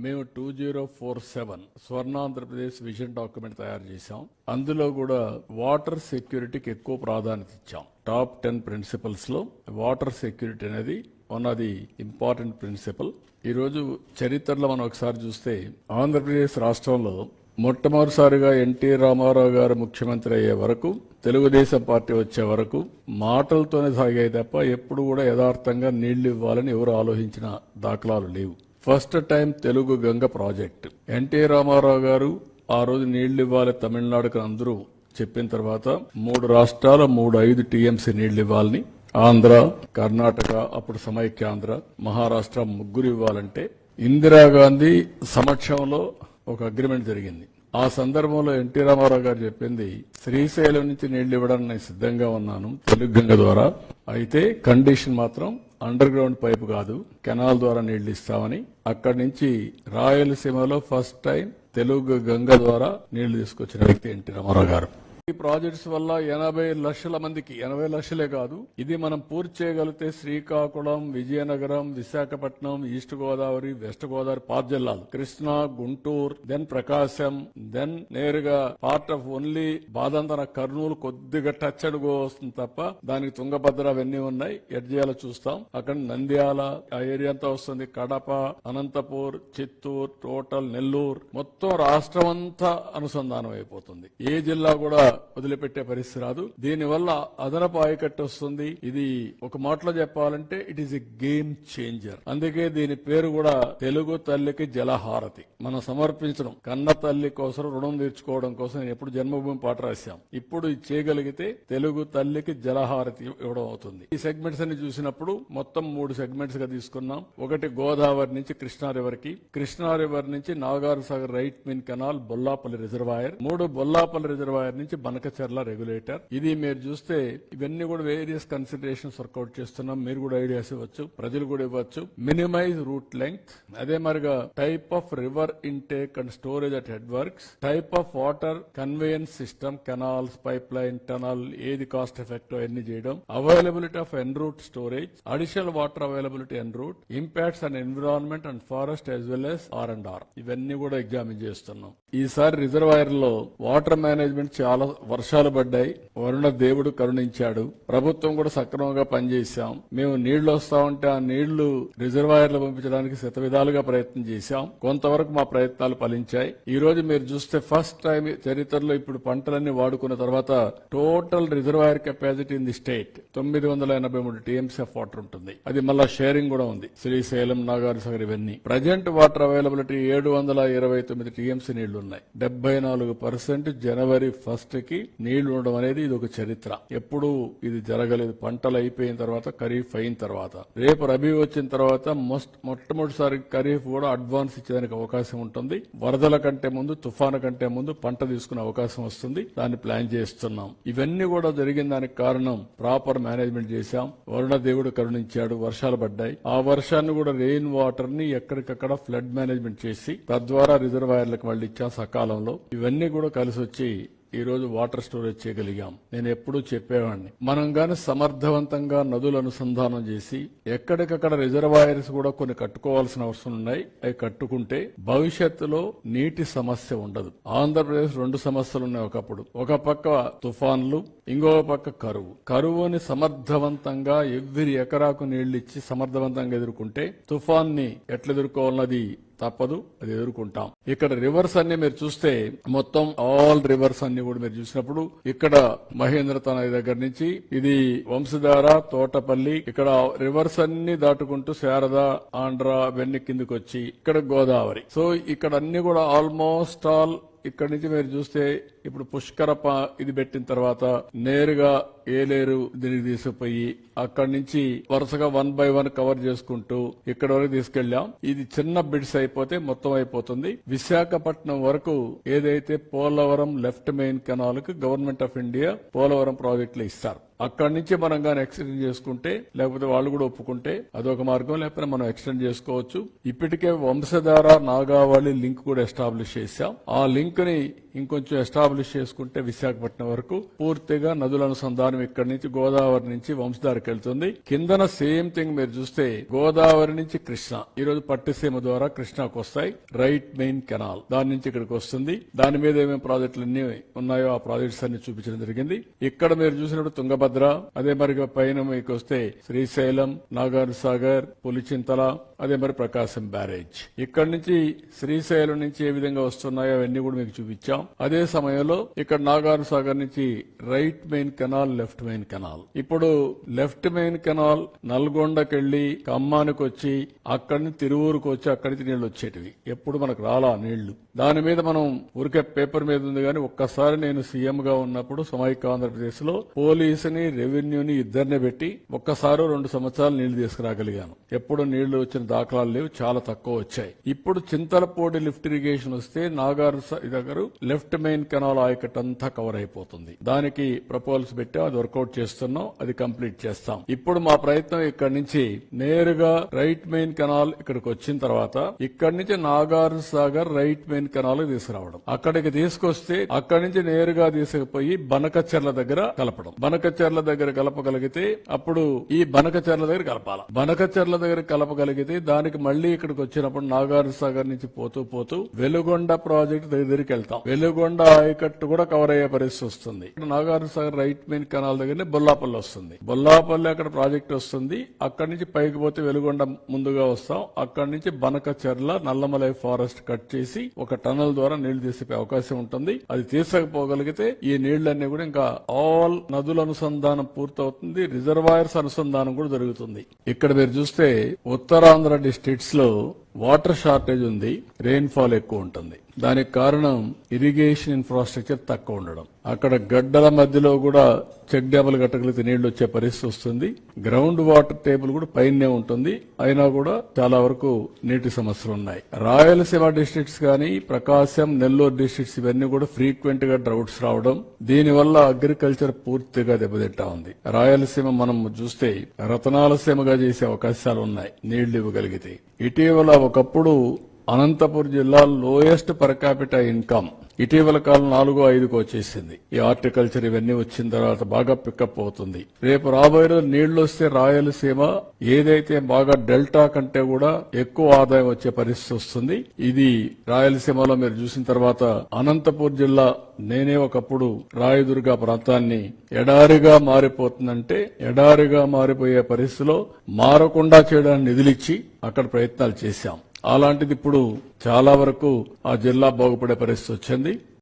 మేము 2047 Swarnandhra Pradesh vision document తయారు చేశాం. అందులో కూడా వాటర్ సెక్యూరిటీకి ఎక్కువ ప్రాధాన్యత ఇచ్చాం. టాప్ 10 ప్రిన్సిపల్స్ లో వాటర్ సెక్యూరిటీ అనేది one of the important principle. ఈరోజు చరిత్రలో మనం ఒకసారి చూస్తే ఆంధ్రప్రదేశ్ రాష్ట్రంలో మొట్టమొదటిసారిగా ఎన్టీ రామారావు గారు ముఖ్యమంత్రి అయ్యే వరకు, తెలుగుదేశం పార్టీ వచ్చే వరకు మాటలతోనే సాగాయి తప్ప ఎప్పుడు కూడా యథార్థంగా నీళ్లు ఇవ్వాలని ఎవరు ఆలోచించిన దాఖలాలు లేవు. First time Telugu Ganga project NT Rama Rao గారు ఆ రోజు నీళ్లు ఇవ్వాలి తమిళనాడుకు అందరూ చెప్పిన తర్వాత 3 రాష్ట్రాలు 5 టీఎంసీ నీళ్లు ఇవ్వాలని, ఆంధ్ర, కర్ణాటక, అప్పుడు సమైక్యాంధ్ర, మహారాష్ట్ర ముగ్గురు ఇవ్వాలంటే ఇందిరాగాంధీ సమక్షంలో ఒక అగ్రిమెంట్ జరిగింది. ఆ సందర్భంలో ఎన్టీ రామారావు గారు చెప్పింది, శ్రీశైలం నుంచి నీళ్లు ఇవ్వడానికి నేను సిద్ధంగా ఉన్నాను తెలుగు గంగ ద్వారా, అయితే కండిషన్ మాత్రం అండర్ గ్రౌండ్ పైపు కాదు, కెనాల్ ద్వారా నీళ్లు ఇస్తామని. అక్కడి నుంచి రాయలసీమలో ఫస్ట్ టైం తెలుగు గంగ ద్వారా నీళ్లు తీసుకొచ్చిన వ్యక్తి ఎన్టీ రామారావు గారు. ఈ ప్రాజెక్ట్స్ వల్ల 80 లక్షల మందికి, 80 లక్షలే కాదు, ఇది మనం పూర్తి చేయగలిగితే శ్రీకాకుళం, విజయనగరం, విశాఖపట్నం, ఈస్ట్ గోదావరి, వెస్ట్ గోదావరి 5 జిల్లాలు, కృష్ణా, గుంటూరు, దెన్ ప్రకాశం, దెన్ నేరుగా పార్ట్ ఆఫ్ ఓన్లీ బాదంతన కర్నూలు కొద్దిగా టచ్ అడుగు వస్తుంది తప్ప దానికి తుంగభద్ర అవన్నీ ఉన్నాయి. ఎడ్ చేయాలో చూస్తాం. అక్కడ నంద్యాల ఆ ఏరియా అంతా వస్తుంది, కడప, అనంతపూర్, చిత్తూరు, టోటల్ నెల్లూరు, మొత్తం రాష్ట్రం అంతా అనుసంధానం అయిపోతుంది. ఏ జిల్లా కూడా వదిలిపెట్టే పరిస్థితి రాదు. దీనివల్ల అదనపు ఆయకట్టు వస్తుంది. ఇది ఒక మాటలో చెప్పాలంటే it is a game changer. అందుకే దీని పేరు కూడా తెలుగు తల్లికి జలహారతి. మనం సమర్పించడం కన్న తల్లి కోసం రుణం తీర్చుకోవడం కోసం ఎప్పుడు జన్మభూమి పాట రాశాం. ఇప్పుడు ఇది చేయగలిగితే తెలుగు తల్లికి జలహారతి ఇవ్వడం అవుతుంది. ఈ సెగ్మెంట్స్ అన్ని చూసినప్పుడు మొత్తం 3 సెగ్మెంట్స్ గా తీసుకున్నాం. ఒకటి గోదావరి నుంచి కృష్ణా రివర్ కి, కృష్ణా రివర్ నుంచి Nagar Sagar right main canal, Bollapalli reservoir, 3 Bollapalli reservoir నుంచి బనకచర్ల రెగ్యులేటర్. ఇది మీరు చూస్తే ఇవన్నీ కూడా వేరియస్ కన్సిడరేషన్స్ వర్కౌట్ చేస్తున్నాం. మీరు కూడా ఐడియాస్ ఇవ్వచ్చు, ప్రజలు కూడా ఇవ్వచ్చు. మినిమైజ్ రూట్ లెంగ్త్, అదే మరిగా type of river intake and storage at head works, type of water conveyance system, canals, pipe line, tunnel, ఏది కాస్ట్ ఎఫెక్టివ్ అన్ని చేయడం, availability of en route storage, additional water availability en route, impacts and environment and forest as well as R&R, ఇవన్నీ కూడా examine చేస్తున్నాం. ఈసారి reservoir లో water management చాలా వర్షాలు పడ్డాయి, వరుణ దేవుడు కరుణించాడు, ప్రభుత్వం కూడా సక్రమంగా పనిచేశాం. మేము నీళ్లు వస్తా ఉంటే ఆ నీళ్లు రిజర్వాయర్లు పంపించడానికి శతవిధాలుగా ప్రయత్నం చేశాం. కొంతవరకు మా ప్రయత్నాలు ఫలించాయి. ఈ రోజు మీరు చూస్తే ఫస్ట్ టైం చరిత్రలో ఇప్పుడు పంటలన్నీ వాడుకున్న తర్వాత total reservoir capacity in the state 983 TMC of water ఉంటుంది. అది మళ్ళా షేరింగ్ కూడా ఉంది. శ్రీశైలం, నాగార్ సాగర్ ఇవన్నీ. ప్రజెంట్ వాటర్ అవైలబిలిటీ 729 టీఎంసీ నీళ్లు ఉన్నాయి. 74% జనవరి 1 కి నీళ్లు ఉండడం అనేది ఇది ఒక చరిత్ర. ఎప్పుడు ఇది జరగలేదు. పంటలు అయిపోయిన తర్వాత, ఖరీఫ్ అయిన తర్వాత, రేపు రబీ వచ్చిన తర్వాత మొట్టమొదటిసారి ఖరీఫ్ కూడా అడ్వాన్స్ ఇచ్చేదానికి అవకాశం ఉంటుంది. వరదల కంటే ముందు, తుఫాను కంటే ముందు పంట తీసుకునే అవకాశం వస్తుంది. దాన్ని ప్లాన్ చేస్తున్నాం. ఇవన్నీ కూడా జరిగిన దానికి కారణం ప్రాపర్ మేనేజ్మెంట్ చేశాం. వరుణ దేవుడు కరుణించాడు, వర్షాలు పడ్డాయి. ఆ వర్షాన్ని కూడా రెయిన్ వాటర్ ని ఎక్కడికక్కడ ఫ్లడ్ మేనేజ్మెంట్ చేసి తద్వారా రిజర్వాయర్లకు మళ్ళీ ఇచ్చాం సకాలంలో. ఇవన్నీ కూడా కలిసి వచ్చి ఈ రోజు వాటర్ స్టోరేజ్ చేయగలిగాం. నేను ఎప్పుడూ చెప్పేవాడిని, మనం గాని సమర్థవంతంగా నదులు అనుసంధానం చేసి ఎక్కడికక్కడ రిజర్వాయర్స్ కూడా కొన్ని కట్టుకోవాల్సిన అవసరం ఉన్నాయి. అవి కట్టుకుంటే భవిష్యత్తులో నీటి సమస్య ఉండదు. ఆంధ్రప్రదేశ్ 2 సమస్యలు ఉన్నాయి. ఒకప్పుడు ఒక పక్క తుఫాన్లు, ఇంకో పక్క కరువు. కరువుని సమర్థవంతంగా ఎవ్రీ ఎకరాకు నీళ్లు ఇచ్చి సమర్థవంతంగా ఎదుర్కొంటే తుఫాన్ని ఎట్లా ఎదుర్కోవాలన్నది తప్పదు, అది ఎదుర్కొంటాం. ఇక్కడ రివర్స్ అన్ని మీరు చూస్తే మొత్తం ఆల్ రివర్స్ అన్ని కూడా మీరు చూసినప్పుడు ఇక్కడ మహేంద్ర నది దగ్గర నుంచి ఇది వంశధార, తోటపల్లి, ఇక్కడ రివర్స్ అన్ని దాటుకుంటూ శారద, ఆంధ్ర అవన్నీ కిందకి వచ్చి ఇక్కడ గోదావరి. సో ఇక్కడ అన్ని కూడా ఆల్మోస్ట్ ఆల్ ఇక్కడి నుంచి మీరు చూస్తే ఇప్పుడు పుష్కర ఇది పెట్టిన తర్వాత నేరుగా ఏలేరు దీనికి తీసుకుపోయి అక్కడి నుంచి వరుసగా 1 by 1 కవర్ చేసుకుంటూ ఇక్కడ వరకు తీసుకెళ్లాం. ఇది చిన్న బిడ్స్ అయిపోతే మొత్తం అయిపోతుంది. విశాఖపట్నం వరకు ఏదైతే పోలవరం లెఫ్ట్ మెయిన్ కెనాల్ కు గవర్నమెంట్ ఆఫ్ ఇండియా పోలవరం ప్రాజెక్టులు ఇస్తారు. అక్కడి నుంచి మనం గాని ఎక్స్టెండ్ చేసుకుంటే, లేకపోతే వాళ్ళు కూడా ఒప్పుకుంటే అదొక మార్గం, లేకపోతే మనం ఎక్స్టెండ్ చేసుకోవచ్చు. ఇప్పటికే వంశధార, నాగావళి లింక్ కూడా ఎస్టాబ్లిష్ చేశాం. ఆ లింక్ ని ఇంకొంచెం ఎస్టాబ్లిష్ చేసుకుంటే విశాఖపట్నం వరకు పూర్తిగా నదుల అనుసంధానం ఇక్కడి నుంచి గోదావరి నుంచి వంశధారకు వెళ్తుంది. కిందన సేమ్ థింగ్ మీరు చూస్తే గోదావరి నుంచి కృష్ణ ఈ రోజు పట్టిసీమ ద్వారా కృష్ణాకు వస్తాయి. రైట్ మెయిన్ కెనాల్ దాని నుంచి ఇక్కడికి వస్తుంది. దాని మీద ఏమేమి ప్రాజెక్టులు అన్ని ఉన్నాయో ఆ ప్రాజెక్ట్స్ అన్ని చూపించడం జరిగింది. ఇక్కడ మీరు చూసినప్పుడు తుంగభద్ర, అదే మరి పైన మీకు వస్తే శ్రీశైలం, నాగార్జున సాగర్, పులిచింతల, అదే మరి ప్రకాశం బ్యారేజ్. ఇక్కడ నుంచి శ్రీశైలం నుంచి ఏ విధంగా వస్తున్నాయో అవన్నీ కూడా మీకు చూపించాం. అదే సమయంలో ఇక్కడ నాగార్జున సాగర్ నుంచి right main canal, left main canal. ఇప్పుడు లెఫ్ట్ మెయిన్ కెనాల్ నల్గొండకెళ్లి ఖమ్మానికి వచ్చి అక్కడి నుంచి తిరువూరుకు వచ్చి అక్కడి నుంచి నీళ్లు వచ్చేటివి. ఎప్పుడు మనకు రాలా నీళ్లు. దాని మీద మనం ఊరికే పేపర్ మీద ఉంది కానీ ఒక్కసారి నేను సీఎం గా ఉన్నప్పుడు సమైక్య ఆంధ్రప్రదేశ్ లో పోలీసుని, రెవెన్యూని ఇద్దరిని పెట్టి ఒక్కసారి 2 సంవత్సరాలు నీళ్లు తీసుకురాగలిగాను. ఎప్పుడు నీళ్లు వచ్చిన దాఖలాలు లేవు, చాలా తక్కువ వచ్చాయి. ఇప్పుడు చింతలపూడి లిఫ్ట్ ఇరిగేషన్ వస్తే నాగార్జున దగ్గర లెఫ్ట్ మెయిన్ కెనాల్ ఆయకట్ అంతా కవర్ అయిపోతుంది. దానికి ప్రపోజల్స్ పెట్టాం, అది వర్కౌట్ చేస్తున్నాం, అది కంప్లీట్ చేస్తాం. ఇప్పుడు మా ప్రయత్నం ఇక్కడి నుంచి నేరుగా రైట్ మెయిన్ కెనాల్ ఇక్కడికి వచ్చిన తర్వాత ఇక్కడి నుంచి Nagarjuna Sagar right main canal తీసుకురావడం. అక్కడికి తీసుకొస్తే అక్కడి నుంచి నేరుగా తీసుకుపోయి బనకచెర్ల దగ్గర కలపడం. బనకచెర్ల దగ్గర కలపగలిగితే అప్పుడు ఈ బనకచెర్ల దగ్గర కలపాల. బనకచెర్ల దగ్గర కలపగలిగితే దానికి మళ్లీ ఇక్కడికి వచ్చినప్పుడు నాగార్జున సాగర్ నుంచి పోతూ పోతూ వెలుగొండ ప్రాజెక్టు దగ్గరికి వెళ్తాం. వెలుగొండ ఆయకట్టు కూడా కవర్ అయ్యే పరిస్థితి వస్తుంది. Nagarjuna Sagar right main canal దగ్గర బొల్లాపల్లి వస్తుంది. బొల్లాపల్లి అక్కడ ప్రాజెక్ట్ వస్తుంది. అక్కడి నుంచి పైకి పోతే వెలుగొండ ముందుగా వస్తాం. అక్కడి నుంచి బనకచెర్ల, నల్లమలై ఫారెస్ట్ కట్ చేసి ఒక టనల్ ద్వారా నీళ్లు తీసే అవకాశం ఉంటుంది. అది తీసుకపోగలిగితే ఈ నీళ్లన్నీ కూడా ఇంకా ఆల్ నదుల అనుసంధానం పూర్తవుతుంది. రిజర్వాయర్స్ అనుసంధానం కూడా జరుగుతుంది. ఇక్కడ మీరు చూస్తే ఉత్తరాంధ్ర డిస్ట్రిక్ట్స్ లో వాటర్ షార్టేజ్ ఉంది, రెయిన్ఫాల్ ఎక్కువ ఉంటుంది. దానికి కారణం ఇరిగేషన్ ఇన్ఫ్రాస్ట్రక్చర్ తక్కువ ఉండడం. అక్కడ గడ్డల మధ్యలో కూడా చెక్ డ్యాములు కట్టగలిగితే నీళ్లు వచ్చే పరిస్థితి వస్తుంది. గ్రౌండ్ వాటర్ టేబుల్ కూడా పైనే ఉంటుంది. అయినా కూడా చాలా వరకు నీటి సమస్యలు ఉన్నాయి. రాయలసీమ డిస్ట్రిక్ట్స్ కానీ, ప్రకాశం, నెల్లూరు డిస్ట్రిక్ట్స్ ఇవన్నీ కూడా ఫ్రీక్వెంట్ గా డ్రౌట్స్ రావడం, దీనివల్ల అగ్రికల్చర్ పూర్తిగా దెబ్బతింటా ఉంది. రాయలసీమ మనం చూస్తే రతనాలసీమగా చేసే అవకాశాలు ఉన్నాయి నీళ్లు ఇవ్వగలిగితే. ఇటీవల ఒకప్పుడు అనంతపురం జిల్లా లోయెస్ట్ పర్ క్యాపిటల్ ఇన్కమ్ ఇటీవల కాలం 4-5కు వచ్చేసింది. ఈ హార్టికల్చర్ ఇవన్నీ వచ్చిన తర్వాత బాగా పికప్ అవుతుంది. రేపు రాబోయే రోజు నీళ్లు వస్తే రాయలసీమ ఏదైతే బాగా డెల్టా కంటే కూడా ఎక్కువ ఆదాయం వచ్చే పరిస్థితి వస్తుంది. ఇది రాయలసీమలో మీరు చూసిన తర్వాత అనంతపురం జిల్లా నేనే ఒకప్పుడు రాయదుర్గ ప్రాంతాన్ని ఎడారిగా మారిపోతుందంటే ఎడారిగా మారిపోయే పరిస్థితిలో మారకుండా చేయడానికి నిధులిచ్చి అక్కడ ప్రయత్నాలు చేశాం. అలాంటిది ఇప్పుడు చాలా వరకు ఆ జిల్లా బాగుపడే పరిస్థితి వచ్చింది.